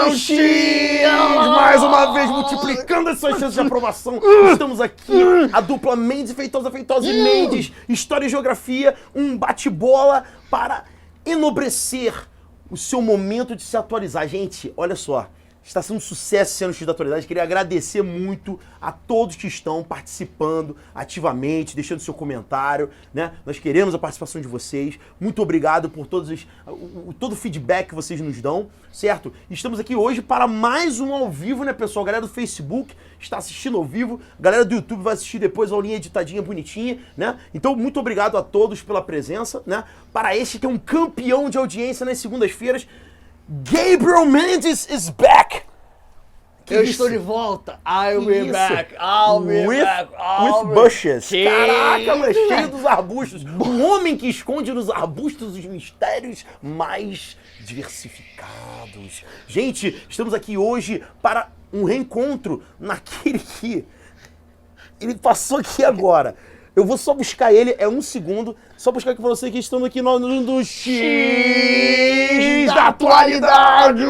do X! Mais uma vez multiplicando as suas chances de aprovação. Estamos aqui, a dupla Mendes Feitosa e Mendes, História e Geografia, um bate-bola para enobrecer o seu momento de se atualizar. Gente, olha só. Está sendo um sucesso sendo X da Atualidade. Queria agradecer muito a todos que estão participando ativamente, deixando seu comentário, né? Nós queremos a participação de vocês. Muito obrigado por todo o feedback que vocês nos dão, certo? Estamos aqui hoje para mais um ao vivo, né, pessoal? A galera do Facebook está assistindo ao vivo, a galera do YouTube vai assistir depois a aulinha editadinha, bonitinha, né? Então, muito obrigado a todos pela presença, né? Para este que é um campeão de audiência nas segundas-feiras, Gabriel Mendes is back! Eu estou de volta. I'll be back. I'll be back. With bushes. Caraca, mas cheio dos arbustos. Um homem que esconde nos arbustos os mistérios mais diversificados. Gente, estamos aqui hoje para um reencontro naquele que ele passou aqui agora. Eu vou só buscar ele, é um segundo, só buscar aqui pra você que estamos aqui no X da Atualidade.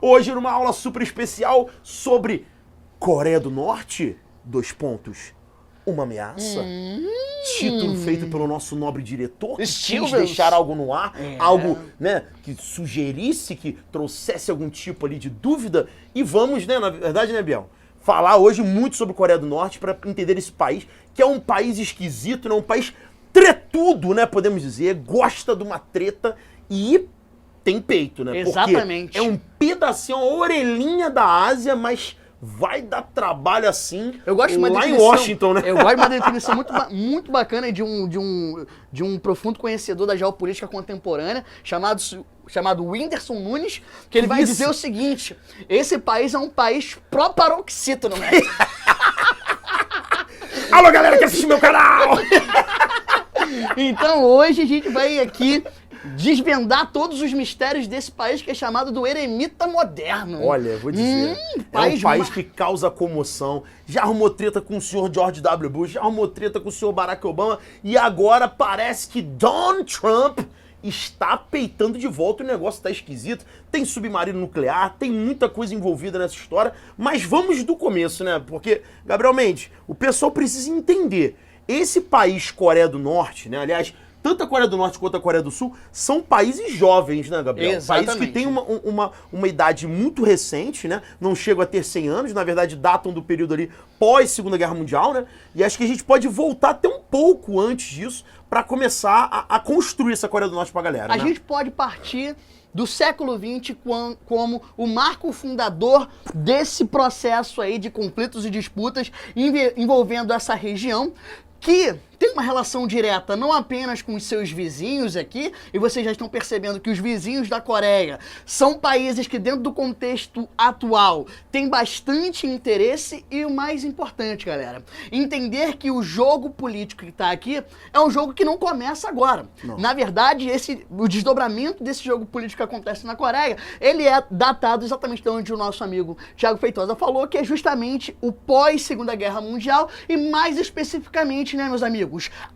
Hoje numa aula super especial sobre Coreia do Norte, uma ameaça. Título feito pelo nosso nobre diretor, que quis deixar algo no ar, algo, né, que sugerisse, que trouxesse algum tipo ali de dúvida. E vamos, né, na verdade, né, Biel? Falar hoje muito sobre Coreia do Norte para entender esse país, que é um país esquisito, né? Um país tretudo, né? Podemos dizer, gosta de uma treta e tem peito, né? Exatamente. Porque é um pedacinho, uma orelhinha da Ásia, mas vai dar trabalho assim. Eu gosto lá em Washington, né? Eu gosto de uma definição muito bacana de um profundo conhecedor da geopolítica contemporânea, chamado Whindersson Nunes, que ele vai dizer o seguinte: esse país é um país pró-paroxítono, né? Alô, galera que assiste meu canal! Então hoje a gente vai aqui desvendar todos os mistérios desse país que é chamado do eremita moderno. Olha, eu vou dizer, é um país que causa comoção, já arrumou treta com o senhor George W. Bush, já arrumou treta com o senhor Barack Obama, e agora parece que Donald Trump está peitando de volta, o negócio tá esquisito, tem submarino nuclear, tem muita coisa envolvida nessa história, mas vamos do começo, né? Porque, Gabriel Mendes, o pessoal precisa entender, esse país Coreia do Norte, né, aliás, tanto a Coreia do Norte quanto a Coreia do Sul são países jovens, né, Gabriel? Exatamente. Países que têm uma idade muito recente, né? Não chegam a ter 100 anos, na verdade datam do período ali pós-Segunda Guerra Mundial, né? E acho que a gente pode voltar até um pouco antes disso para começar a construir essa Coreia do Norte pra galera, A né? gente pode partir do século XX como o marco fundador desse processo aí de conflitos e disputas envolvendo essa região, que tem uma relação direta não apenas com os seus vizinhos aqui, e vocês já estão percebendo que os vizinhos da Coreia são países que dentro do contexto atual têm bastante interesse, e o mais importante, galera, entender que o jogo político que está aqui é um jogo que não começa agora. Não. Na verdade, o desdobramento desse jogo político que acontece na Coreia, ele é datado exatamente de onde o nosso amigo Thiago Feitosa falou, que é justamente o pós-Segunda Guerra Mundial, e mais especificamente, né, meus amigos,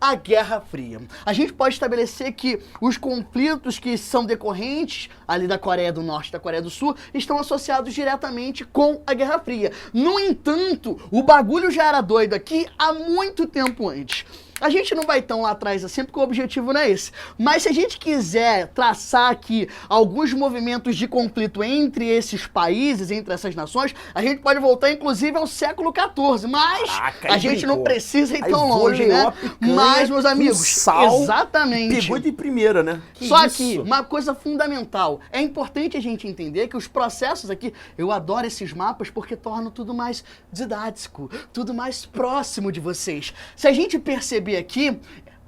a Guerra Fria. A gente pode estabelecer que os conflitos que são decorrentes ali da Coreia do Norte e da Coreia do Sul estão associados diretamente com a Guerra Fria. No entanto, o bagulho já era doido aqui há muito tempo antes. A gente não vai tão lá atrás assim, porque o objetivo não é esse. Mas se a gente quiser traçar aqui alguns movimentos de conflito entre esses países, entre essas nações, a gente pode voltar inclusive ao século XIV. Mas a gente não precisa ir tão longe, né? Mas, meus amigos, exatamente. Pegou de primeira, né? Só que uma coisa fundamental, é importante a gente entender que os processos aqui, eu adoro esses mapas porque tornam tudo mais didático, tudo mais próximo de vocês. Se a gente perceber aqui,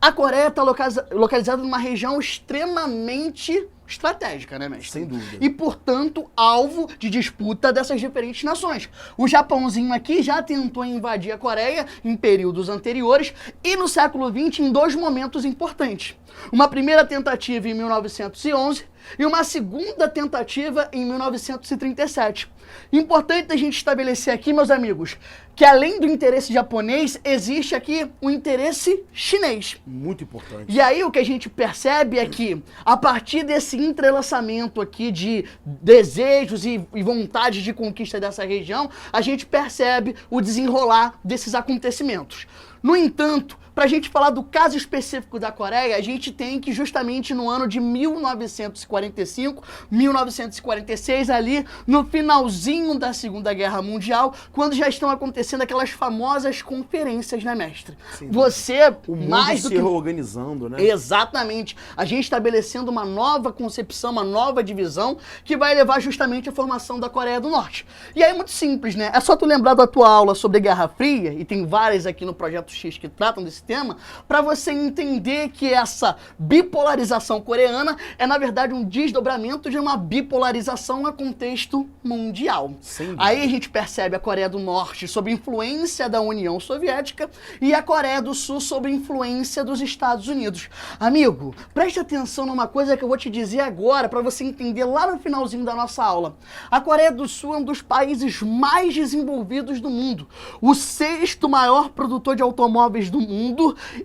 a Coreia está localizada numa região extremamente estratégica, né, mestre? Sem dúvida. E, portanto, alvo de disputa dessas diferentes nações. O Japãozinho aqui já tentou invadir a Coreia em períodos anteriores e no século XX em dois momentos importantes. Uma primeira tentativa em 1911 e uma segunda tentativa em 1937. Importante a gente estabelecer aqui, meus amigos, que além do interesse japonês, existe aqui o interesse chinês. Muito importante. E aí o que a gente percebe é que, a partir desse entrelaçamento aqui de desejos e vontades de conquista dessa região, a gente percebe o desenrolar desses acontecimentos. No entanto, para a gente falar do caso específico da Coreia, a gente tem que justamente no ano de 1945, 1946, ali no finalzinho da Segunda Guerra Mundial, quando já estão acontecendo aquelas famosas conferências, né, mestre? Sim. Você, O mundo mais do se que... reorganizando, né? Exatamente. A gente estabelecendo uma nova concepção, uma nova divisão que vai levar justamente à formação da Coreia do Norte. E aí é muito simples, né? É só tu lembrar da tua aula sobre Guerra Fria, e tem várias aqui no Projeto X que tratam desse tema, para você entender que essa bipolarização coreana é, na verdade, um desdobramento de uma bipolarização a contexto mundial. Aí a gente percebe a Coreia do Norte sob influência da União Soviética e a Coreia do Sul sob influência dos Estados Unidos. Amigo, preste atenção numa coisa que eu vou te dizer agora para você entender lá no finalzinho da nossa aula. A Coreia do Sul é um dos países mais desenvolvidos do mundo, o 6º maior produtor de automóveis do mundo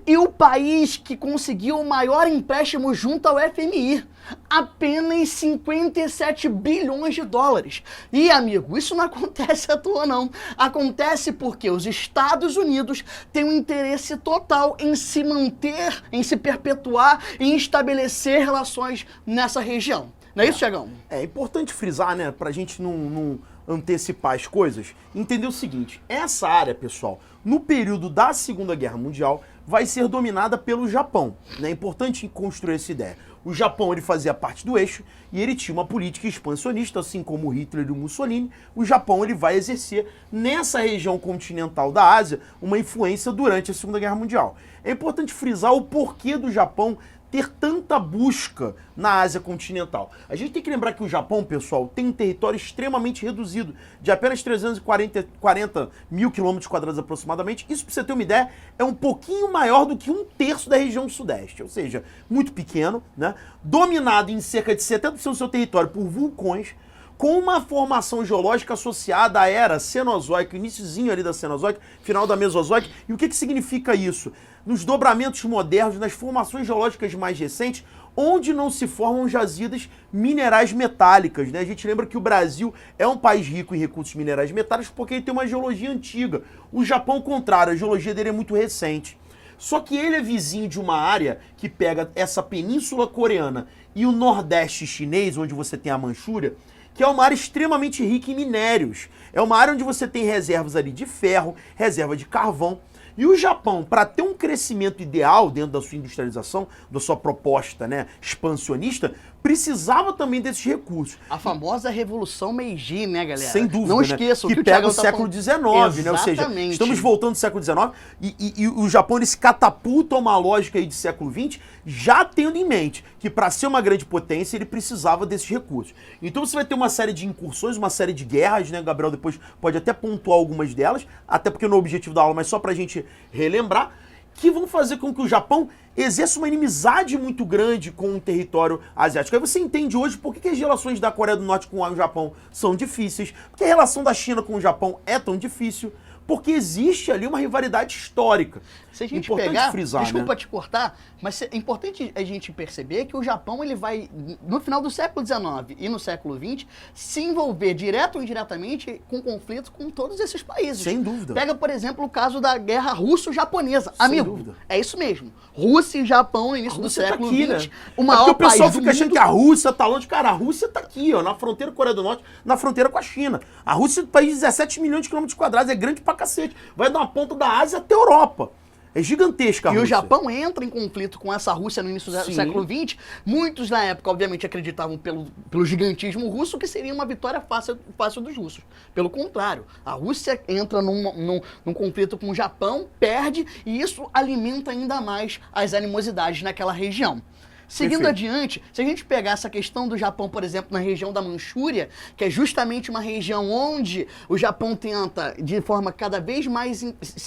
e o país que conseguiu o maior empréstimo junto ao FMI. Apenas 57 bilhões de dólares. E, amigo, isso não acontece à toa, não. Acontece porque os Estados Unidos têm um interesse total em se manter, em se perpetuar, em estabelecer relações nessa região. Não é isso, Thiagão? É importante frisar, né, pra gente não antecipar as coisas, entender o seguinte: essa área, pessoal, no período da Segunda Guerra Mundial, vai ser dominada pelo Japão. É importante construir essa ideia. O Japão, ele fazia parte do eixo e ele tinha uma política expansionista, assim como o Hitler e o Mussolini. O Japão, ele vai exercer nessa região continental da Ásia uma influência durante a Segunda Guerra Mundial. É importante frisar o porquê do Japão ter tanta busca na Ásia continental. A gente tem que lembrar que o Japão, pessoal, tem um território extremamente reduzido, de apenas 340 mil quilômetros quadrados aproximadamente. Isso, para você ter uma ideia, é um pouquinho maior do que 1/3 da região sudeste, ou seja, muito pequeno, né? Dominado em cerca de 70% do seu território por vulcões, com uma formação geológica associada à era Cenozoica, iniciozinho ali da Cenozoica, final da Mesozoica. E o que significa isso? Nos dobramentos modernos, nas formações geológicas mais recentes, onde não se formam jazidas minerais metálicas, né? A gente lembra que o Brasil é um país rico em recursos minerais metálicos porque ele tem uma geologia antiga. O Japão, ao contrário, a geologia dele é muito recente. Só que ele é vizinho de uma área que pega essa península coreana e o nordeste chinês, onde você tem a Manchúria, que é uma área extremamente rica em minérios. É uma área onde você tem reservas ali de ferro, reserva de carvão. E o Japão, para ter um crescimento ideal dentro da sua industrialização, da sua proposta, né, expansionista, precisava também desses recursos. A famosa Revolução Meiji, né, galera? Sem dúvida, não esqueçam, né? Que pega o século XIX, né? Ou seja, estamos voltando ao século XIX e o Japão, ele se catapulta a uma lógica aí de século XX, já tendo em mente que para ser uma grande potência ele precisava desses recursos. Então você vai ter uma série de incursões, uma série de guerras, né? Gabriel depois pode até pontuar algumas delas, até porque não é o objetivo da aula, mas só pra gente relembrar, que vão fazer com que o Japão exerça uma inimizade muito grande com o território asiático. Aí você entende hoje por que as relações da Coreia do Norte com o Japão são difíceis, porque a relação da China com o Japão é tão difícil, porque existe ali uma rivalidade histórica. Se a gente importante pegar, frisar, desculpa né? te cortar, mas é importante a gente perceber que o Japão, ele vai, no final do século XIX e no século XX, se envolver direto ou indiretamente com conflitos com todos esses países. Sem dúvida. Pega, por exemplo, o caso da guerra russo-japonesa. Sem Amigo, dúvida. é isso mesmo. Rússia e Japão, no início do Rússia século tá aqui, XX, né? o maior porque o pessoal país do fica achando mundo. que a Rússia tá longe. Cara, a Rússia tá aqui, ó, na fronteira com a Coreia do Norte, na fronteira com a China. A Rússia é um país de 17 milhões de quilômetros quadrados, é grande pra cacete. Vai dar uma ponta da Ásia até a Europa. É gigantesca a E Rússia. o Japão entra em conflito com essa Rússia no início do Sim. século XX. Muitos, na época, obviamente, acreditavam pelo gigantismo russo que seria uma vitória fácil dos russos. Pelo contrário, a Rússia entra num conflito com o Japão, perde, e isso alimenta ainda mais as animosidades naquela região. Seguindo Perfeito. adiante, se a gente pegar essa questão do Japão, por exemplo, na região da Manchúria, que é justamente uma região onde o Japão tenta, de forma cada vez mais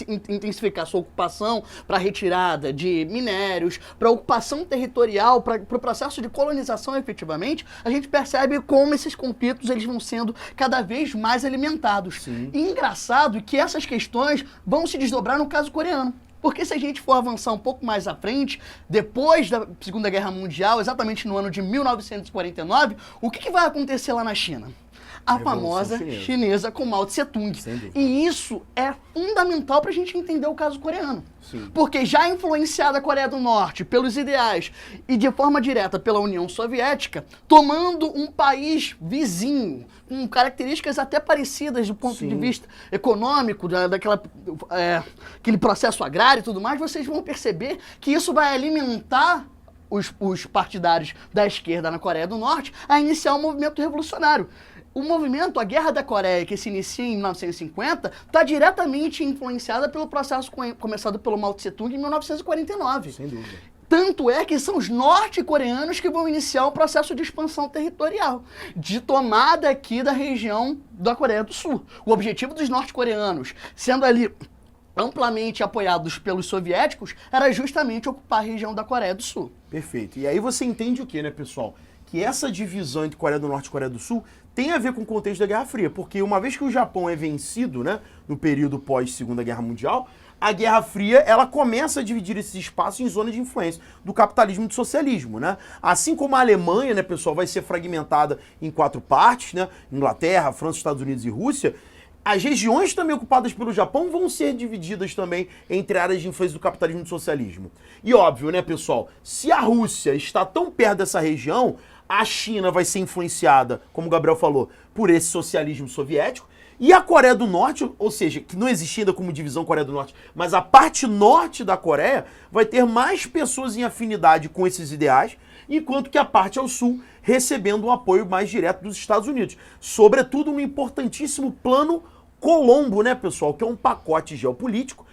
intensificar sua ocupação para retirada de minérios, para ocupação territorial, para o processo de colonização efetivamente, a gente percebe como esses conflitos eles vão sendo cada vez mais alimentados. Sim. E engraçado que essas questões vão se desdobrar no caso coreano. Porque se a gente for avançar um pouco mais à frente, depois da Segunda Guerra Mundial, exatamente no ano de 1949, o que vai acontecer lá na China? A famosa chinesa com Mao Tse-tung. E isso é fundamental para a gente entender o caso coreano. Sim. Porque já influenciada a Coreia do Norte pelos ideais e de forma direta pela União Soviética, tomando um país vizinho, com características até parecidas do ponto de vista econômico, aquele processo agrário e tudo mais, vocês vão perceber que isso vai alimentar os partidários da esquerda na Coreia do Norte a iniciar um movimento revolucionário. O movimento, a Guerra da Coreia, que se inicia em 1950, está diretamente influenciada pelo processo começado pelo Mao Tse-tung em 1949. Sem dúvida. Tanto é que são os norte-coreanos que vão iniciar um processo de expansão territorial, de tomada aqui da região da Coreia do Sul. O objetivo dos norte-coreanos, sendo ali amplamente apoiados pelos soviéticos, era justamente ocupar a região da Coreia do Sul. Perfeito. E aí você entende o que, né, pessoal? Que essa divisão entre Coreia do Norte e Coreia do Sul tem a ver com o contexto da Guerra Fria, porque uma vez que o Japão é vencido, né, no período pós-Segunda Guerra Mundial, a Guerra Fria, ela começa a dividir esses espaços em zonas de influência do capitalismo e do socialismo, né? Assim como a Alemanha, né, pessoal, vai ser fragmentada em 4 partes, né? Inglaterra, França, Estados Unidos e Rússia. As regiões também ocupadas pelo Japão vão ser divididas também entre áreas de influência do capitalismo e do socialismo. E óbvio, né, pessoal, se a Rússia está tão perto dessa região, a China vai ser influenciada, como o Gabriel falou, por esse socialismo soviético. E a Coreia do Norte, ou seja, que não existia ainda como divisão Coreia do Norte, mas a parte norte da Coreia vai ter mais pessoas em afinidade com esses ideais, enquanto que a parte ao sul recebendo um apoio mais direto dos Estados Unidos. Sobretudo no importantíssimo plano Colombo, né, pessoal, que é um pacote geopolítico,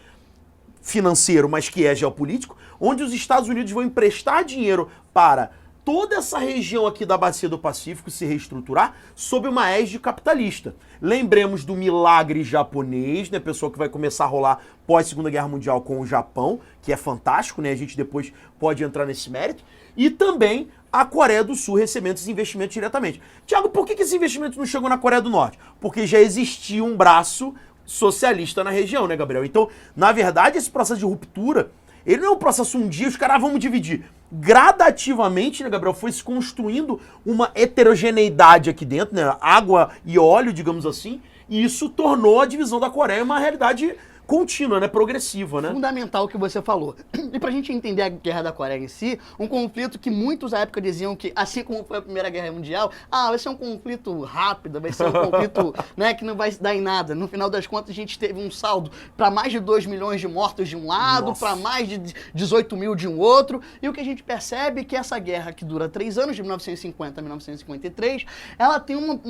financeiro, mas que é geopolítico, onde os Estados Unidos vão emprestar dinheiro para toda essa região aqui da Bacia do Pacífico se reestruturar sob uma égide capitalista. Lembremos do milagre japonês, né, pessoal, que vai começar a rolar pós-Segunda Guerra Mundial com o Japão, que é fantástico, né, a gente depois pode entrar nesse mérito, e também a Coreia do Sul recebendo esses investimentos diretamente. Tiago, por que esses investimentos não chegam na Coreia do Norte? Porque já existia um braço socialista na região, né, Gabriel? Então, na verdade, esse processo de ruptura, ele não é um processo um dia, os caras vamos dividir. Gradativamente, né, Gabriel, foi se construindo uma heterogeneidade aqui dentro, né, água e óleo, digamos assim, e isso tornou a divisão da Coreia uma realidade contínua, né, progressiva, né? Fundamental o que você falou. E pra gente entender a Guerra da Coreia em si, um conflito que muitos à época diziam que, assim como foi a Primeira Guerra Mundial, vai ser um conflito rápido, vai ser um conflito, né, que não vai dar em nada. No final das contas, a gente teve um saldo para mais de 2 milhões de mortos de um lado, para mais de 18 mil de um outro, e o que a gente percebe é que essa guerra, que dura 3 anos, de 1950 a 1953, ela tem um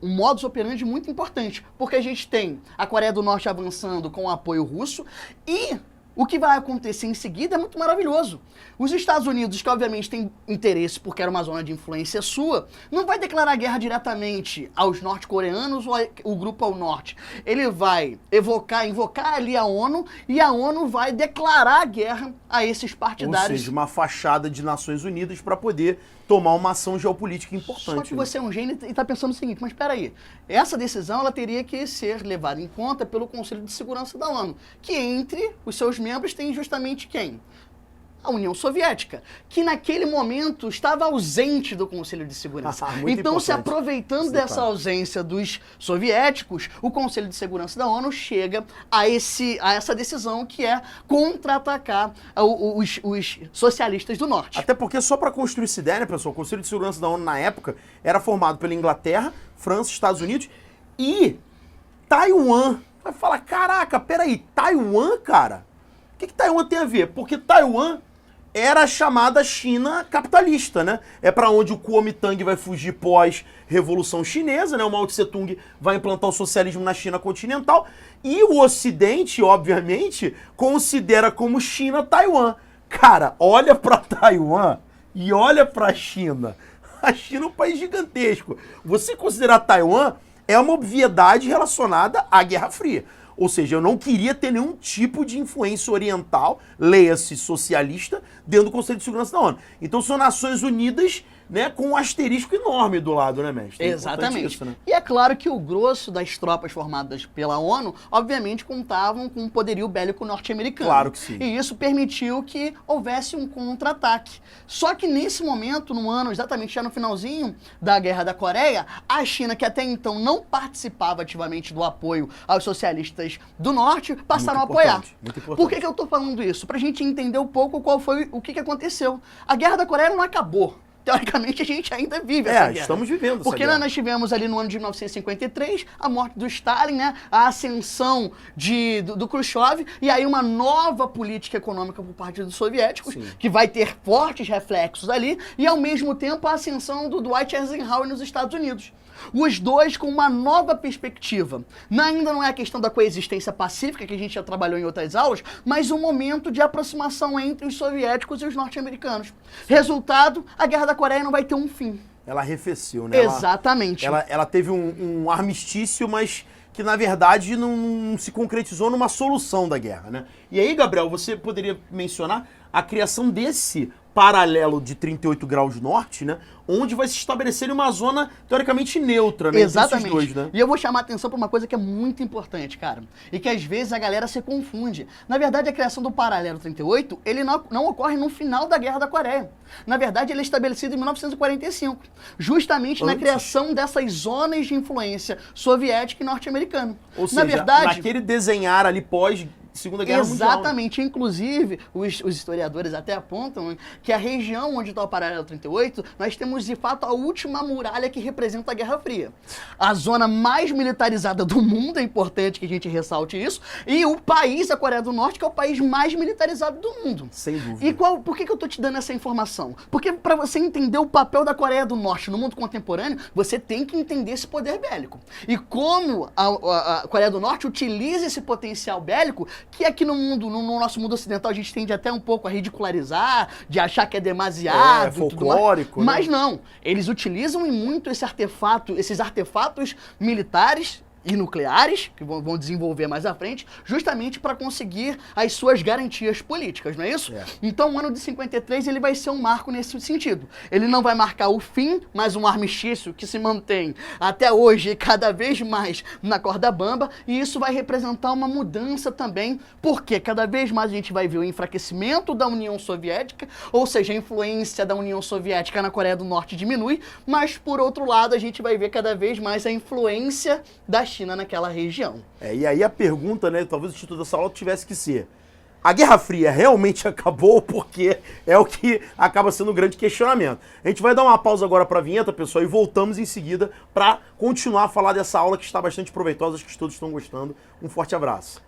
modus operandi muito importante, porque a gente tem a Coreia do Norte avançando com o apoio russo, e o que vai acontecer em seguida é muito maravilhoso. Os Estados Unidos, que obviamente tem interesse porque era uma zona de influência sua, não vai declarar guerra diretamente aos norte-coreanos ou o grupo ao norte. Ele vai invocar ali a ONU, e a ONU vai declarar guerra a esses partidários. Ou seja, uma fachada de Nações Unidas para poder tomar uma ação geopolítica importante. Só que você é um gênio e está pensando o seguinte, mas espera aí, essa decisão ela teria que ser levada em conta pelo Conselho de Segurança da ONU, que entre os seus membros tem justamente quem? A União Soviética, que naquele momento estava ausente do Conselho de Segurança. Então, se aproveitando dessa ausência dos soviéticos, o Conselho de Segurança da ONU chega a essa decisão, que é contra-atacar os socialistas do Norte. Até porque, só para construir essa ideia, né, pessoal, o Conselho de Segurança da ONU, na época, era formado pela Inglaterra, França, Estados Unidos e Taiwan. Vai falar, caraca, peraí, Taiwan, cara? O que Taiwan tem a ver? Porque Taiwan era a chamada China capitalista, né? É para onde o Kuomintang vai fugir pós-Revolução Chinesa, né? O Mao Tse-tung vai implantar o socialismo na China continental, e o Ocidente, obviamente, considera como China Taiwan. Cara, olha para Taiwan e olha para a China. A China é um país gigantesco. Você considerar Taiwan é uma obviedade relacionada à Guerra Fria. Ou seja, eu não queria ter nenhum tipo de influência oriental, leia-se socialista, dentro do Conselho de Segurança da ONU. Então são Nações Unidas, né, com um asterisco enorme do lado, né, mestre? Exatamente. Isso, né? E é claro que o grosso das tropas formadas pela ONU, obviamente, contavam com um poderio bélico norte-americano. Claro que sim. E isso permitiu que houvesse um contra-ataque. Só que nesse momento, no ano, exatamente já no finalzinho da Guerra da Coreia, a China, que até então não participava ativamente do apoio aos socialistas do Norte, passaram a apoiar. Muito importante. Por que eu tô falando isso? Pra gente entender um pouco o que aconteceu. A Guerra da Coreia não acabou. Teoricamente, a gente ainda vive essa guerra. Estamos vivendo Porque essa guerra. Nós tivemos ali no ano de 1953 a morte do Stalin, né? A ascensão do Khrushchev e aí uma nova política econômica por parte dos soviéticos, Sim. que vai ter fortes reflexos ali, e ao mesmo tempo a ascensão do Dwight Eisenhower nos Estados Unidos. Os dois com uma nova perspectiva. Ainda não é a questão da coexistência pacífica, que a gente já trabalhou em outras aulas, mas um momento de aproximação entre os soviéticos e os norte-americanos. Resultado, a Guerra da Coreia não vai ter um fim. Ela arrefeceu, né? Exatamente. Ela teve um armistício, mas que na verdade não se concretizou numa solução da guerra, né? E aí, Gabriel, você poderia mencionar a criação desse paralelo de 38 graus norte, né? Onde vai se estabelecer uma zona teoricamente neutra, né? Exatamente. Entre esses dois, né? E eu vou chamar a atenção para uma coisa que é muito importante, cara. E que às vezes a galera se confunde. Na verdade, a criação do paralelo 38, ele não ocorre no final da Guerra da Coreia. Na verdade, ele é estabelecido em 1945. Justamente na criação dessas zonas de influência soviética e norte-americana. Ou seja, na verdade, naquele desenhar ali pós Segunda Guerra Mundial. Exatamente. Inclusive, os historiadores até apontam que a região onde está o paralelo 38, nós temos de fato a última muralha que representa a Guerra Fria. A zona mais militarizada do mundo, é importante que a gente ressalte isso, e o país, a Coreia do Norte, que é o país mais militarizado do mundo. Sem dúvida. E por que eu tô te dando essa informação? Porque para você entender o papel da Coreia do Norte no mundo contemporâneo, você tem que entender esse poder bélico. E como a Coreia do Norte utiliza esse potencial bélico, que aqui no nosso mundo ocidental, a gente tende até um pouco a ridicularizar, de achar que é demasiado. Folclórico, né? Mas né? não, eles utilizam muito esses artefatos militares e nucleares, que vão desenvolver mais à frente, justamente para conseguir as suas garantias políticas, não é isso? Então o ano de 53 ele vai ser um marco nesse sentido. Ele não vai marcar o fim, mas um armistício que se mantém até hoje e cada vez mais na corda bamba, e isso vai representar uma mudança também, porque cada vez mais a gente vai ver o enfraquecimento da União Soviética, ou seja, a influência da União Soviética na Coreia do Norte diminui, mas por outro lado a gente vai ver cada vez mais a influência da China naquela região. E aí a pergunta, né, talvez o título dessa aula tivesse que ser: a Guerra Fria realmente acabou? Porque é o que acaba sendo um grande questionamento. A gente vai dar uma pausa agora para a vinheta, pessoal, e voltamos em seguida para continuar a falar dessa aula que está bastante proveitosa, acho que todos estão gostando. Um forte abraço.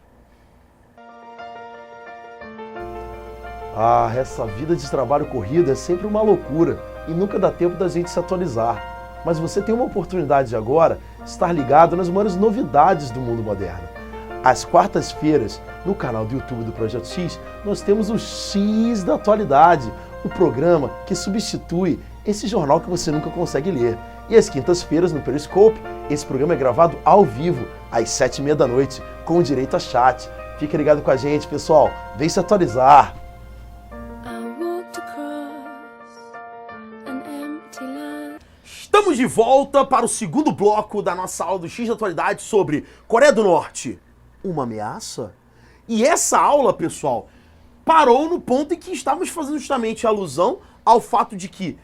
Essa vida de trabalho corrido é sempre uma loucura e nunca dá tempo da gente se atualizar. Mas você tem uma oportunidade de agora estar ligado nas maiores novidades do mundo moderno. Às quartas-feiras, no canal do YouTube do Projeto X, nós temos o X da Atualidade, o programa que substitui esse jornal que você nunca consegue ler. E às quintas-feiras, no Periscope, esse programa é gravado ao vivo, às 7h30 da noite, com direito a chat. Fica ligado com a gente, pessoal. Vem se atualizar. Estamos de volta para o segundo bloco da nossa aula do X da Atualidade sobre Coreia do Norte, uma ameaça? E essa aula, pessoal, parou no ponto em que estávamos fazendo justamente alusão ao fato de que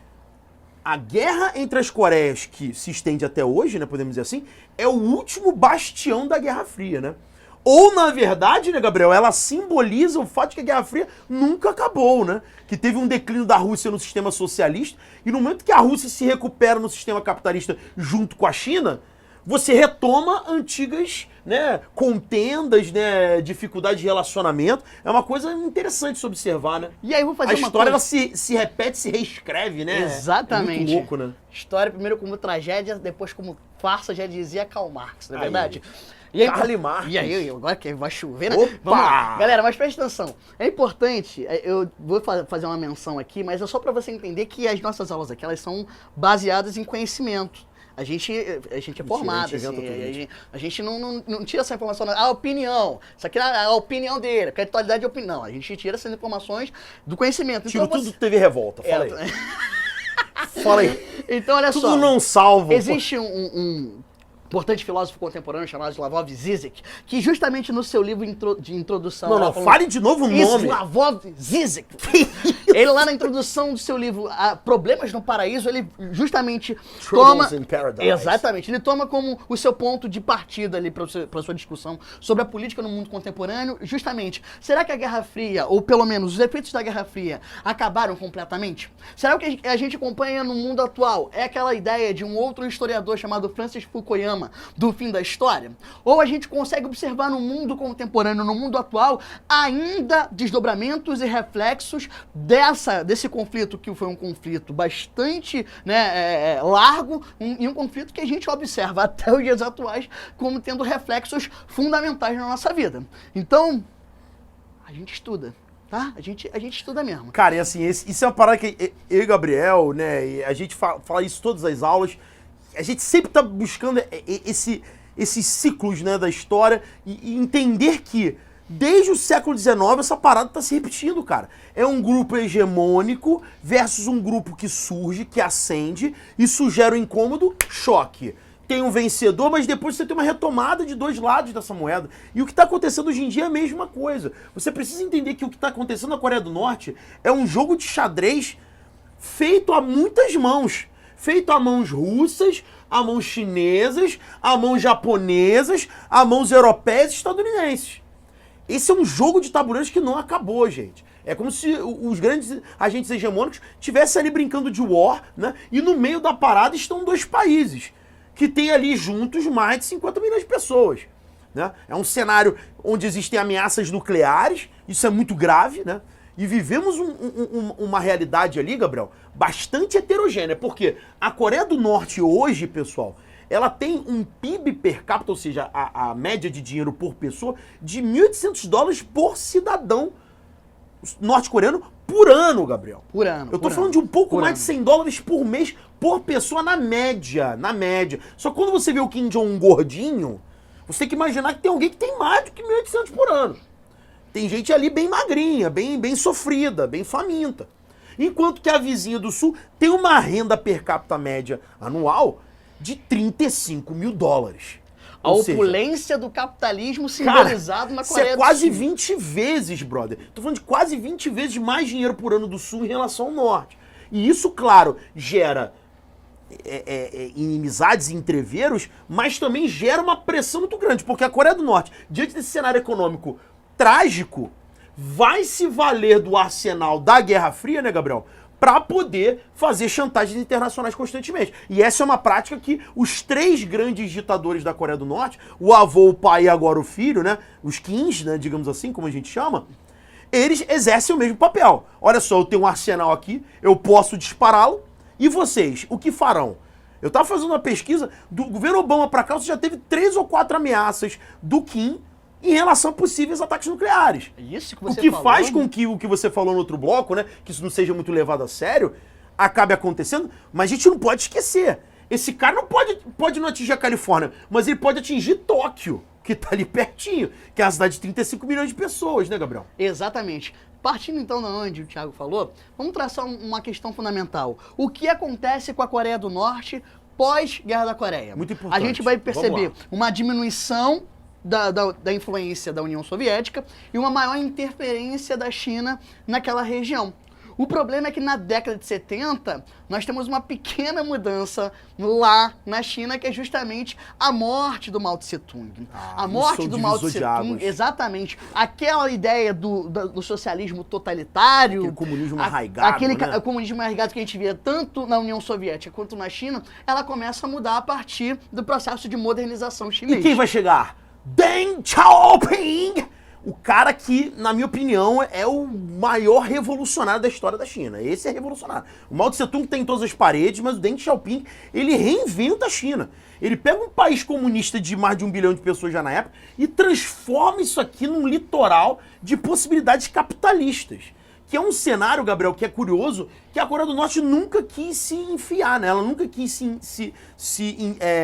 a guerra entre as Coreias, que se estende até hoje, né, podemos dizer assim, é o último bastião da Guerra Fria, né? Ou, na verdade, né, Gabriel, ela simboliza o fato de que a Guerra Fria nunca acabou, né? Que teve um declínio da Rússia no sistema socialista, e no momento que a Rússia se recupera no sistema capitalista junto com a China, você retoma antigas, né, contendas, né, dificuldade de relacionamento. É uma coisa interessante se observar, né? E aí eu vou fazer a uma história coisa... ela se repete, se reescreve, né? Exatamente. É muito louco, né? História primeiro como tragédia, depois como farsa, já dizia Karl Marx, não é Aí. verdade? E aí, Karl Marx. E aí, agora que vai chover, né? Opa! Vamos lá. Galera, mas presta atenção. É importante, eu vou fazer uma menção aqui, mas é só pra você entender que as nossas aulas aqui, elas são baseadas em conhecimento. A gente é formado, a gente inventa assim, tudo. a gente não tira essa informação, a opinião, isso aqui é a opinião dele, porque a atualidade de opinião. Não, a gente tira essas informações do conhecimento. Tiro Então, tudo do TV Revolta, fala aí. Fala aí. Então, olha Tudo só. não salva. Existe um importante filósofo contemporâneo chamado Slavoj Zizek, que justamente no seu livro de introdução... Não, fale de novo o nome. Slavoj Zizek. Ele lá na introdução do seu livro Problemas no Paraíso, ele justamente toma... Troubles in Paradise. Exatamente. Ele toma como o seu ponto de partida ali para sua discussão sobre a política no mundo contemporâneo, justamente, será que a Guerra Fria, ou pelo menos os efeitos da Guerra Fria, acabaram completamente? Será que o que a gente acompanha no mundo atual é aquela ideia de um outro historiador chamado Francis Fukuyama, do fim da história? Ou a gente consegue observar no mundo contemporâneo, no mundo atual, ainda desdobramentos e reflexos desse conflito, que foi um conflito bastante largo, e um conflito que a gente observa até os dias atuais como tendo reflexos fundamentais na nossa vida. Então, a gente estuda. Tá? A gente estuda mesmo. Cara, e assim, isso é uma parada que eu e Gabriel, né, e a gente fala isso todas as aulas. A gente sempre tá buscando esses ciclos, né, da história e entender que desde o século XIX essa parada tá se repetindo, cara. É um grupo hegemônico versus um grupo que surge, que ascende, isso gera um incômodo, choque. Tem um vencedor, mas depois você tem uma retomada de dois lados dessa moeda. E o que está acontecendo hoje em dia é a mesma coisa. Você precisa entender que o que está acontecendo na Coreia do Norte é um jogo de xadrez feito a muitas mãos. Feito a mãos russas, a mãos chinesas, a mãos japonesas, a mãos europeias e estadunidenses. Esse é um jogo de tabuleiros que não acabou, gente. É como se os grandes agentes hegemônicos estivessem ali brincando de war, né? E no meio da parada estão dois países que têm ali juntos mais de 50 milhões de pessoas, né? É um cenário onde existem ameaças nucleares, isso é muito grave, né? E vivemos uma realidade ali, Gabriel, bastante heterogênea, porque a Coreia do Norte hoje, pessoal, ela tem um PIB per capita, ou seja, a média de dinheiro por pessoa, de $1.800 por cidadão norte-coreano por ano, Gabriel. Por ano. Eu tô falando de um pouco mais de ano. $100 por mês por pessoa na média, Só que quando você vê o Kim Jong-un gordinho, você tem que imaginar que tem alguém que tem mais do que 1.800 por ano. Tem gente ali bem magrinha, bem sofrida, bem faminta. Enquanto que a vizinha do sul tem uma renda per capita média anual de $35.000. A opulência do capitalismo simbolizado na Coreia do Sul. Isso é quase 20 vezes, brother. Tô falando de quase 20 vezes mais dinheiro por ano do sul em relação ao norte. E isso, claro, gera inimizades e entreveros, mas também gera uma pressão muito grande, porque a Coreia do Norte, diante desse cenário econômico trágico, vai se valer do arsenal da Guerra Fria, né, Gabriel? Para poder fazer chantagens internacionais constantemente. E essa é uma prática que os três grandes ditadores da Coreia do Norte, o avô, o pai e agora o filho, né, os Kims, né, digamos assim, como a gente chama, eles exercem o mesmo papel. Olha só, eu tenho um arsenal aqui, eu posso dispará-lo, e vocês, o que farão? Eu tava fazendo uma pesquisa, do governo Obama para cá, você já teve 3 ou 4 ameaças do Kim em relação a possíveis ataques nucleares. Isso que você o que falou, faz com que o que você falou no outro bloco, né, que isso não seja muito levado a sério, acabe acontecendo, mas a gente não pode esquecer. Esse cara não pode não atingir a Califórnia, mas ele pode atingir Tóquio, que tá ali pertinho, que é uma cidade de 35 milhões de pessoas, né, Gabriel? Exatamente. Partindo então de onde o Thiago falou, vamos traçar uma questão fundamental. O que acontece com a Coreia do Norte pós-Guerra da Coreia? Muito importante. A gente vai perceber Vamos lá. uma diminuição da influência da União Soviética e uma maior interferência da China naquela região. O problema é que na década de 70, nós temos uma pequena mudança lá na China, que é justamente a morte do Mao Tse-tung. A morte do Mao Tse-tung, exatamente. Aquela ideia do socialismo totalitário. Aquele comunismo arraigado, aquele né? comunismo arraigado que a gente via tanto na União Soviética quanto na China, ela começa a mudar a partir do processo de modernização chinês. E quem vai chegar? Deng Xiaoping, o cara que, na minha opinião, é o maior revolucionário da história da China. Esse é revolucionário. O Mao Tse Tung tem todas as paredes, mas o Deng Xiaoping, ele reinventa a China. Ele pega um país comunista de mais de 1 bilhão de pessoas já na época e transforma isso aqui num litoral de possibilidades capitalistas. Que é um cenário, Gabriel, que é curioso, que a Coreia do Norte nunca quis se enfiar, né? Ela nunca quis se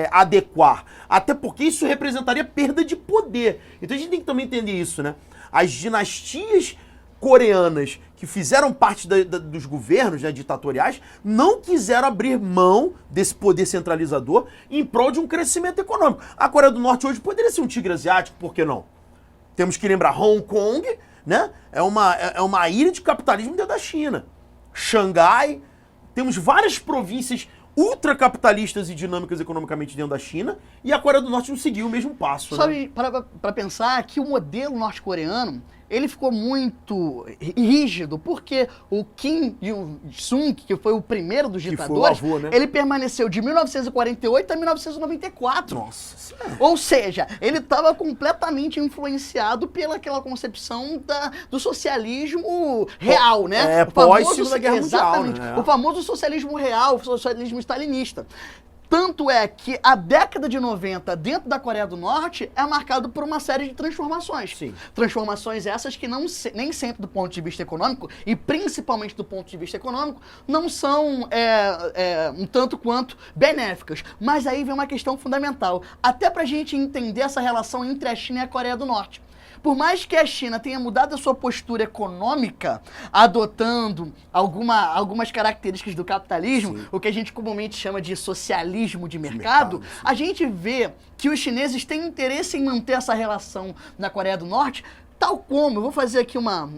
adequar. Até porque isso representaria perda de poder. Então a gente tem que também entender isso, né? As dinastias coreanas que fizeram parte dos governos, né, ditatoriais, não quiseram abrir mão desse poder centralizador em prol de um crescimento econômico. A Coreia do Norte hoje poderia ser um tigre asiático, por que não? Temos que lembrar Hong Kong, né? É uma ilha de capitalismo dentro da China. Xangai, temos várias províncias ultracapitalistas e dinâmicas economicamente dentro da China, e a Coreia do Norte não seguiu o mesmo passo. Sabe, né? para pensar que o modelo norte-coreano, ele ficou muito rígido, porque o Kim Il-sung, que foi o primeiro dos ditadores, avô, né? ele permaneceu de 1948 a 1994. Nossa. Ou seja, ele estava completamente influenciado pelaquela concepção do socialismo real, né? Pós-Segunda Guerra Mundial. Exatamente. Né? O famoso socialismo real, o socialismo stalinista. Tanto é que a década de 90 dentro da Coreia do Norte é marcado por uma série de transformações. Sim. Transformações essas que nem sempre do ponto de vista econômico, e principalmente do ponto de vista econômico, não são um tanto quanto benéficas. Mas aí vem uma questão fundamental, até pra gente entender essa relação entre a China e a Coreia do Norte. Por mais que a China tenha mudado a sua postura econômica, adotando algumas características do capitalismo, Sim. o que a gente comumente chama de socialismo de mercado, a gente vê que os chineses têm interesse em manter essa relação na Coreia do Norte, tal como, eu vou fazer aqui uma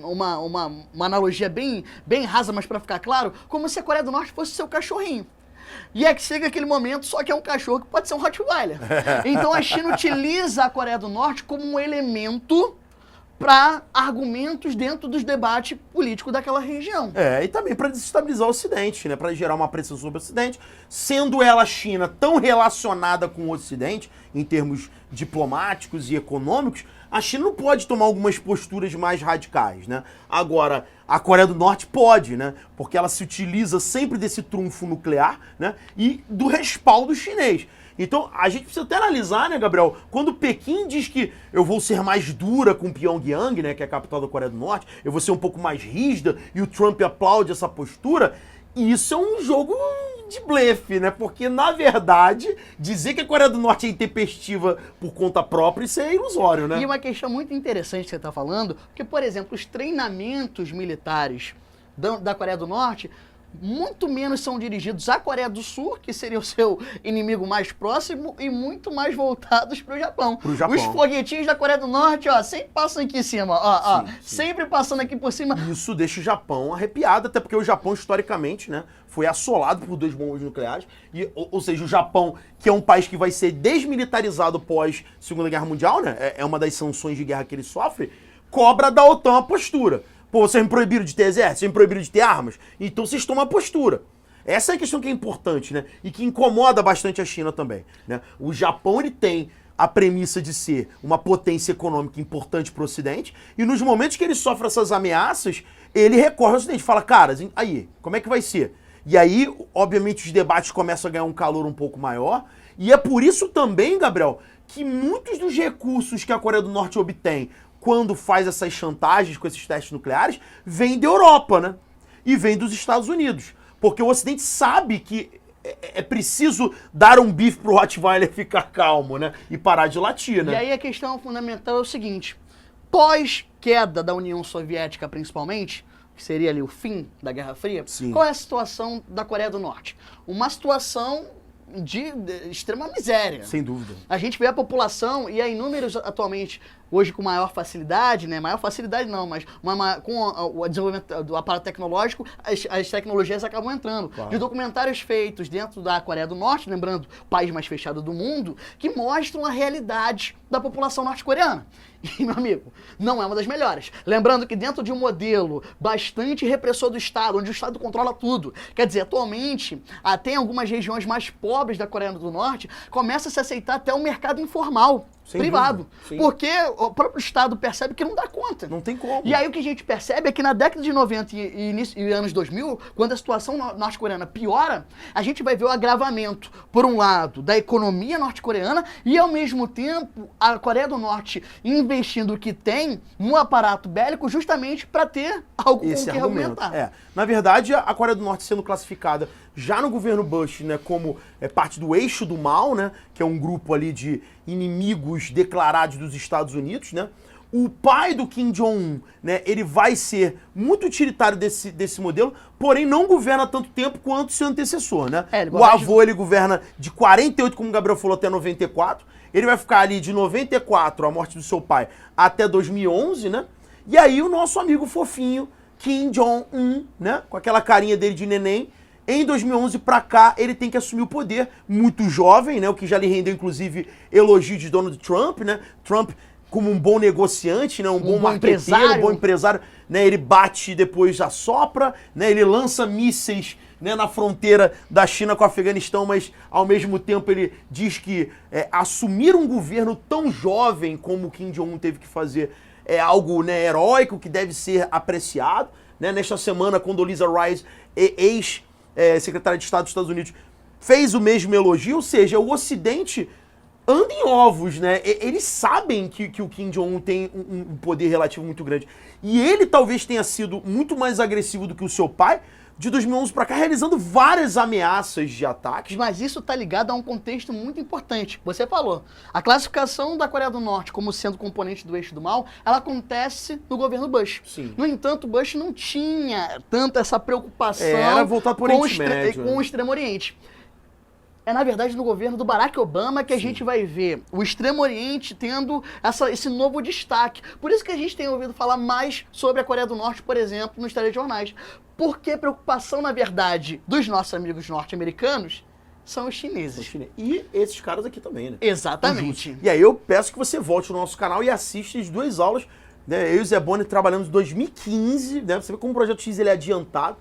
analogia bem rasa, mas para ficar claro, como se a Coreia do Norte fosse seu cachorrinho. E é que chega aquele momento, só que é um cachorro que pode ser um Rottweiler. Então a China utiliza a Coreia do Norte como um elemento para argumentos dentro dos debates políticos daquela região. E também para desestabilizar o Ocidente, né? Para gerar uma pressão sobre o Ocidente. Sendo ela, a China, tão relacionada com o Ocidente, em termos diplomáticos e econômicos, a China não pode tomar algumas posturas mais radicais, né? Agora, a Coreia do Norte pode, né? Porque ela se utiliza sempre desse trunfo nuclear, né? E do respaldo chinês. Então, a gente precisa até analisar, né, Gabriel? Quando Pequim diz que eu vou ser mais dura com Pyongyang, né, que é a capital da Coreia do Norte, eu vou ser um pouco mais rígida, e o Trump aplaude essa postura, isso é um jogo de blefe, né? Porque, na verdade, dizer que a Coreia do Norte é intempestiva por conta própria, isso é ilusório, né? E uma questão muito interessante que você está falando, porque, por exemplo, os treinamentos militares da Coreia do Norte muito menos são dirigidos à Coreia do Sul, que seria o seu inimigo mais próximo, e muito mais voltados para o Japão. Os foguetinhos da Coreia do Norte, ó, sempre passam aqui em cima, ó, sim. Sempre passando aqui por cima. Isso deixa o Japão arrepiado, até porque o Japão, historicamente, né, foi assolado por 2 bombas nucleares, ou seja, o Japão, que é um país que vai ser desmilitarizado pós Segunda Guerra Mundial, né, é uma das sanções de guerra que ele sofre, cobra da OTAN a postura. Pô, vocês me proibiram de ter exército, vocês me proibiram de ter armas, então vocês tomam a postura. Essa é a questão que é importante, né? E que incomoda bastante a China também, né? O Japão, ele tem a premissa de ser uma potência econômica importante para o Ocidente, e nos momentos que ele sofre essas ameaças, ele recorre ao Ocidente, fala, cara, aí, como é que vai ser? E aí, obviamente, os debates começam a ganhar um calor um pouco maior, e é por isso também, Gabriel, que muitos dos recursos que a Coreia do Norte obtém quando faz essas chantagens com esses testes nucleares, vem da Europa, né? E vem dos Estados Unidos. Porque o Ocidente sabe que é preciso dar um bife pro Rottweiler ficar calmo, né? E parar de latir, né? E aí a questão fundamental é o seguinte, pós-queda da União Soviética, principalmente, que seria ali o fim da Guerra Fria, Sim. Qual é a situação da Coreia do Norte? Uma situação de extrema miséria. Sem dúvida. A gente vê a população, e há inúmeros atualmente, hoje com maior facilidade, né? Maior facilidade não, mas com o desenvolvimento do aparato tecnológico, as tecnologias acabam entrando. Claro. De documentários feitos dentro da Coreia do Norte, lembrando, o país mais fechado do mundo, que mostram a realidade da população norte-coreana. E, meu amigo, não é uma das melhores. Lembrando que dentro de um modelo bastante repressor do Estado, onde o Estado controla tudo, quer dizer, atualmente, até em algumas regiões mais pobres da Coreia do Norte, começa a se aceitar até o mercado informal. Sem privado. dúvida, sim. Porque o próprio Estado percebe que não dá conta. Não tem como. E aí o que a gente percebe é que na década de 90 e anos 2000, quando a situação norte-coreana piora, a gente vai ver o agravamento, por um lado, da economia norte-coreana e, ao mesmo tempo, a Coreia do Norte investindo o que tem no aparato bélico justamente para ter algo Esse com que argumento. argumentar. Na verdade, a Coreia do Norte sendo classificada já no governo Bush, né, como parte do eixo do mal, né, que é um grupo ali de inimigos declarados dos Estados Unidos, né? O pai do Kim Jong-un, né, ele vai ser muito utilitário desse modelo, porém não governa tanto tempo quanto seu antecessor, né? O avô, ele governa de 48, como o Gabriel falou, até 94. Ele vai ficar ali de 94, a morte do seu pai, até 2011, né? E aí o nosso amigo fofinho, Kim Jong-un, né, com aquela carinha dele de neném, em 2011 pra cá, ele tem que assumir o poder, muito jovem, né, o que já lhe rendeu, inclusive, elogio de Donald Trump, né? Trump como um bom negociante, né, um bom marqueteiro, um bom empresário, né, ele bate e depois assopra, né, ele lança mísseis, né, na fronteira da China com o Afeganistão, mas ao mesmo tempo ele diz que assumir um governo tão jovem como o Kim Jong-un teve que fazer é algo, né, heróico, que deve ser apreciado, né? Nesta semana, Condoleezza Rice, ex-secretária de Estado dos Estados Unidos, fez o mesmo elogio, ou seja, o Ocidente anda em ovos, né? Eles sabem que o Kim Jong-un tem um poder relativo muito grande. E ele talvez tenha sido muito mais agressivo do que o seu pai, de 2011 para cá, realizando várias ameaças de ataques. Mas isso está ligado a um contexto muito importante. Você falou, a classificação da Coreia do Norte como sendo componente do eixo do mal, ela acontece no governo Bush. Sim. No entanto, Bush não tinha tanta essa preocupação Era voltar para o Oriente Médio, com o Extremo Oriente. É, na verdade, no governo do Barack Obama que a gente vai ver o Extremo Oriente tendo esse novo destaque. Por isso que a gente tem ouvido falar mais sobre a Coreia do Norte, por exemplo, nos telejornais. Porque a preocupação, na verdade, dos nossos amigos norte-americanos são os chineses. E esses caras aqui também, né? Exatamente. E aí eu peço que você volte no nosso canal e assista as 2 aulas, né? Eu e o Zé Boni trabalhamos em 2015, né? Você vê como o Projeto X ele é adiantado.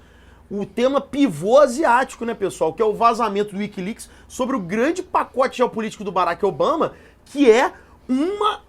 O tema pivô asiático, né, pessoal? Que é o vazamento do Wikileaks sobre o grande pacote geopolítico do Barack Obama, que é uma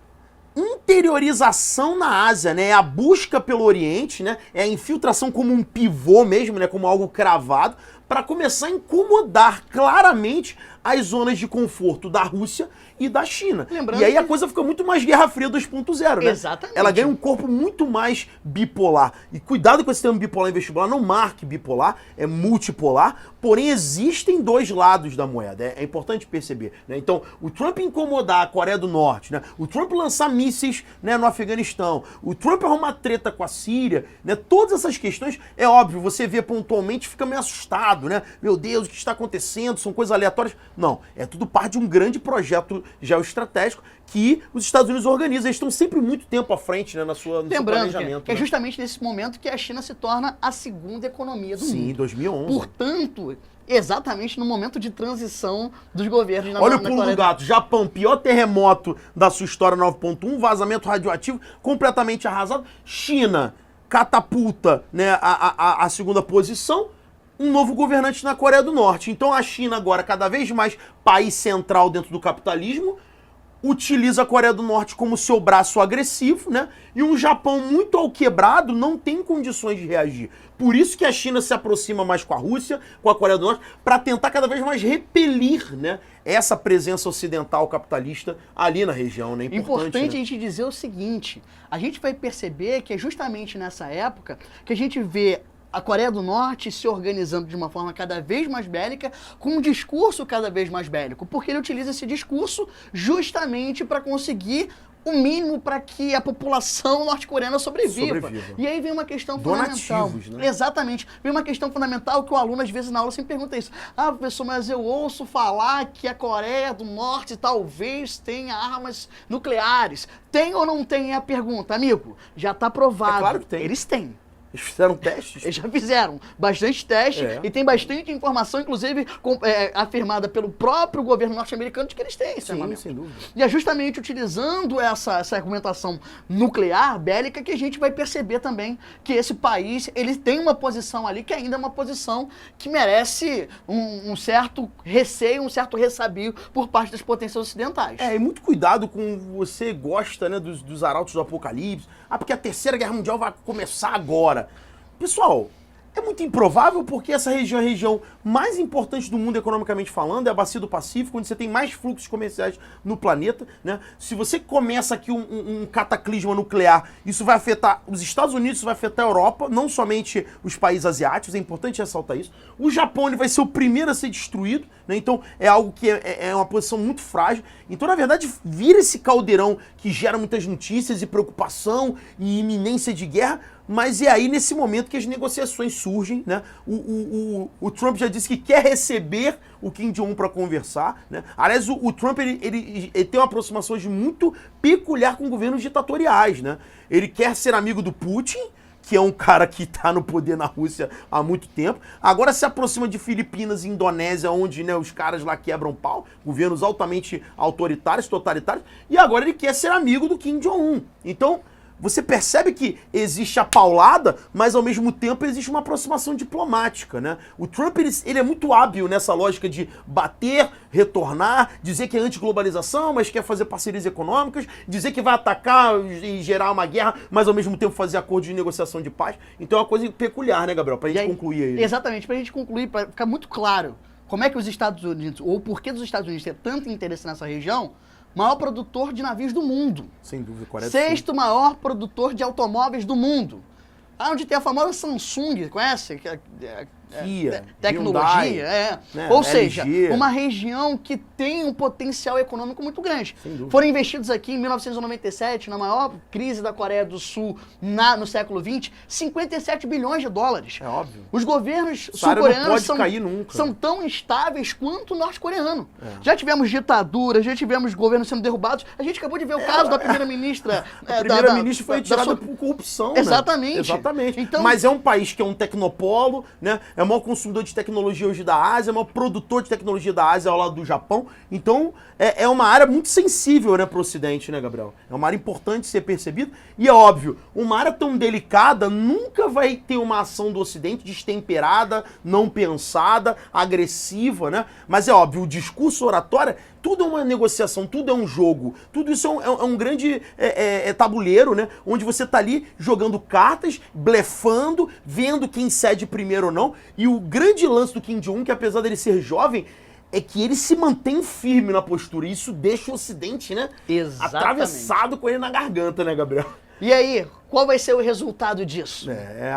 interiorização na Ásia, né? É a busca pelo Oriente, né? É a infiltração como um pivô mesmo, né? Como algo cravado, para começar a incomodar claramente as zonas de conforto da Rússia e da China. Lembrando e aí a coisa fica muito mais Guerra Fria 2.0, né? Exatamente. Ela ganha um corpo muito mais bipolar. E cuidado com esse termo bipolar em vestibular, não marque bipolar, é multipolar, porém existem 2 lados da moeda, é importante perceber, né? Então, o Trump incomodar a Coreia do Norte, né? O Trump lançar mísseis, né, no Afeganistão, o Trump arrumar treta com a Síria, né? Todas essas questões, é óbvio, você vê pontualmente e fica meio assustado, né? Meu Deus, o que está acontecendo? São coisas aleatórias. Não, é tudo parte de um grande projeto geoestratégico que os Estados Unidos organizam. Eles estão sempre muito tempo à frente, né, no seu planejamento. Que é justamente nesse momento que a China se torna a segunda economia do mundo. Sim, 2011. Portanto, exatamente no momento de transição dos governos na Olha o pulo do gato. Japão, pior terremoto da sua história, 9.1, vazamento radioativo completamente arrasado. China, catapulta, né, a segunda posição. Um novo governante na Coreia do Norte. Então a China agora, cada vez mais país central dentro do capitalismo, utiliza a Coreia do Norte como seu braço agressivo, né? E um Japão muito ao quebrado não tem condições de reagir. Por isso que a China se aproxima mais com a Rússia, com a Coreia do Norte, para tentar cada vez mais repelir, né, essa presença ocidental capitalista ali na região, né? Importante né? a gente dizer o seguinte, a gente vai perceber que é justamente nessa época que a gente vê a Coreia do Norte se organizando de uma forma cada vez mais bélica, com um discurso cada vez mais bélico, porque ele utiliza esse discurso justamente para conseguir o mínimo para que a população norte-coreana sobreviva. E aí vem uma questão fundamental. Né? Exatamente. Vem uma questão fundamental que o aluno, às vezes, na aula sempre pergunta isso. Ah, professor, mas eu ouço falar que a Coreia do Norte talvez tenha armas nucleares. Tem ou não tem? É a pergunta. Amigo, já está provado. É claro que tem. Eles têm. Eles fizeram testes? Eles já fizeram bastante teste É. e tem bastante informação, inclusive afirmada pelo próprio governo norte-americano de que eles têm esse Sim, armamento. sem dúvida. E é justamente utilizando essa argumentação nuclear, bélica, que a gente vai perceber também que esse país ele tem uma posição ali que ainda é uma posição que merece um certo receio, um certo ressabio por parte das potências ocidentais. É, e muito cuidado com você gosta, né, dos arautos do apocalipse. Ah, porque a Terceira Guerra Mundial vai começar agora. Pessoal, é muito improvável porque essa região é a região mais importante do mundo economicamente falando, é a Bacia do Pacífico, onde você tem mais fluxos comerciais no planeta, né? Se você começa aqui um cataclisma nuclear, isso vai afetar os Estados Unidos, isso vai afetar a Europa, não somente os países asiáticos, é importante ressaltar isso. O Japão ele vai ser o primeiro a ser destruído, né? Então é algo que é uma posição muito frágil. Então, na verdade, vira esse caldeirão que gera muitas notícias e preocupação e iminência de guerra, mas é aí nesse momento que as negociações surgem, né? O Trump já disse que quer receber o Kim Jong-un para conversar, né? Aliás, o Trump ele tem uma aproximação hoje muito peculiar com governos ditatoriais, né? Ele quer ser amigo do Putin, que é um cara que está no poder na Rússia há muito tempo. Agora se aproxima de Filipinas e Indonésia, onde, né, os caras lá quebram pau, governos altamente autoritários, totalitários, e agora ele quer ser amigo do Kim Jong-un. Então, você percebe que existe a paulada, mas ao mesmo tempo existe uma aproximação diplomática, né? O Trump, ele é muito hábil nessa lógica de bater, retornar, dizer que é anti-globalização, mas quer fazer parcerias econômicas, dizer que vai atacar e gerar uma guerra, mas ao mesmo tempo fazer acordo de negociação de paz. Então é uma coisa peculiar, né, Gabriel? Pra gente concluir aí. Exatamente, pra gente concluir, pra ficar muito claro como é que os Estados Unidos, ou por que os Estados Unidos têm tanto interesse nessa região, maior produtor de navios do mundo. Sem dúvida, Coreia do Sul. Sexto maior produtor de automóveis do mundo. Onde tem a famosa Samsung, conhece? Kia, Tecnologia, Hyundai, né, Ou LG. seja, uma região que tem um potencial econômico muito grande. Sem dúvida. Foram investidos aqui em 1997, na maior crise da Coreia do Sul no século XX, 57 bilhões de dólares. É óbvio. Os governos Essa área não sul-coreanos pode cair nunca. são tão instáveis quanto o norte-coreano. É. Já tivemos ditaduras, já tivemos governos sendo derrubados. A gente acabou de ver o caso da primeira-ministra. A primeira-ministra foi retirada por corrupção, Exatamente. né? Exatamente. Então, mas é um país que é um tecnopolo, né? É o maior consumidor de tecnologia hoje da Ásia, é o maior produtor de tecnologia da Ásia ao lado do Japão. Então, é uma área muito sensível, né, para o Ocidente, né, Gabriel? É uma área importante de ser percebida. E é óbvio, uma área tão delicada nunca vai ter uma ação do Ocidente destemperada, não pensada, agressiva, né? Mas é óbvio, o discurso oratório, tudo é uma negociação, tudo é um jogo, tudo isso é um grande tabuleiro, né? Onde você tá ali jogando cartas, blefando, vendo quem cede primeiro ou não. E o grande lance do Kim Jong-un, que apesar dele ser jovem, é que ele se mantém firme na postura. E isso deixa o Ocidente, né? Exatamente. Atravessado com ele na garganta, né, Gabriel? E aí, qual vai ser o resultado disso?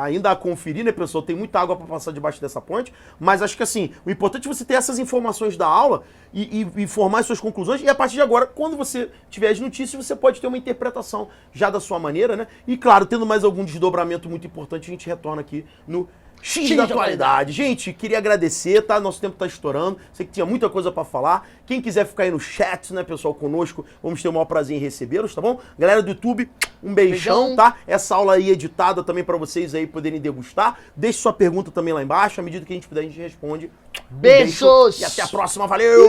Ainda a conferir, né, pessoal? Tem muita água para passar debaixo dessa ponte, mas acho que assim, o importante é você ter essas informações da aula e formar as suas conclusões, e a partir de agora, quando você tiver as notícias, você pode ter uma interpretação já da sua maneira, né? E claro, tendo mais algum desdobramento muito importante, a gente retorna aqui no X da atualidade. Gente, queria agradecer, tá? Nosso tempo tá estourando. Sei que tinha muita coisa pra falar. Quem quiser ficar aí no chat, né, pessoal, conosco, vamos ter o maior prazer em recebê-los, tá bom? Galera do YouTube, um beijão, tá? Essa aula aí editada também pra vocês aí poderem degustar. Deixe sua pergunta também lá embaixo. À medida que a gente puder, a gente responde. Um Beijos! beijo e até a próxima. Valeu!